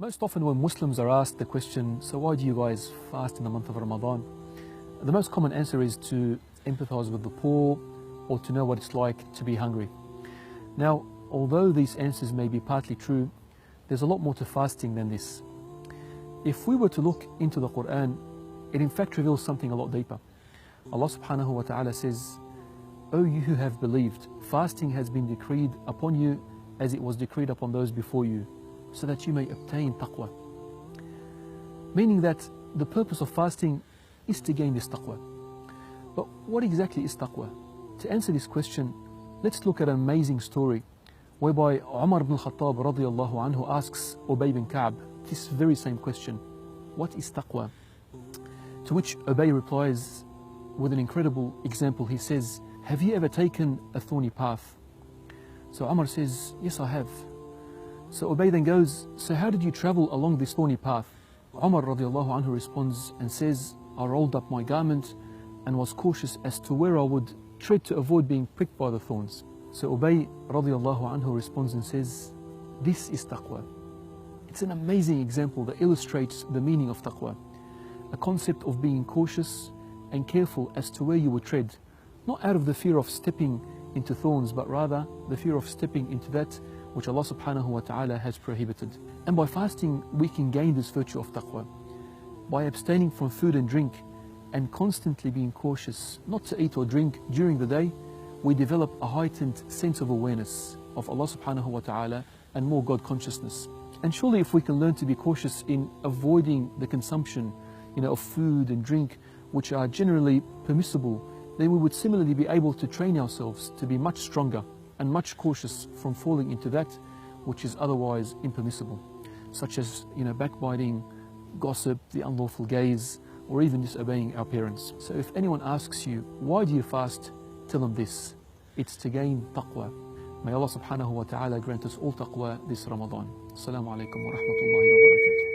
Most often when Muslims are asked the question, so why do you guys fast in the month of Ramadan? The most common answer is to empathize with the poor or to know what it's like to be hungry. Now, although these answers may be partly true, there's a lot more to fasting than this. If we were to look into the Quran, it in fact reveals something a lot deeper. Allah subhanahu wa ta'ala says, O you who have believed, fasting has been decreed upon you as it was decreed upon those before you, so that you may obtain taqwa. Meaning that the purpose of fasting is to gain this taqwa. But what exactly is taqwa? To answer this question, let's look at an amazing story whereby Umar ibn Khattab radiyallahu anhu asks Ubay ibn Ka'b this very same question: what is taqwa? To which Ubay replies with an incredible example. He says, have you ever taken a thorny path? So Umar says, yes, I have. So Ubay then goes, so how did you travel along this thorny path? Umar radiallahu anhu responds and says, I rolled up my garment and was cautious as to where I would tread to avoid being pricked by the thorns. So Ubay radiallahu anhu responds and says, this is taqwa. It's an amazing example that illustrates the meaning of taqwa. A concept of being cautious and careful as to where you would tread, not out of the fear of stepping into thorns, but rather the fear of stepping into that which Allah subhanahu wa ta'ala has prohibited. And by fasting, we can gain this virtue of taqwa. By abstaining from food and drink and constantly being cautious not to eat or drink during the day, we develop a heightened sense of awareness of Allah subhanahu wa ta'ala and more God consciousness. And surely if we can learn to be cautious in avoiding the consumption of food and drink which are generally permissible, then we would similarly be able to train ourselves to be much stronger and much cautious from falling into that which is otherwise impermissible, such as backbiting, gossip, the unlawful gaze, or even disobeying our parents. So if anyone asks you, why do you fast? Tell them this: it's to gain taqwa. May Allah subhanahu wa ta'ala grant us all taqwa this Ramadan. Assalamu alaikum wa rahmatullahi wa barakatuh.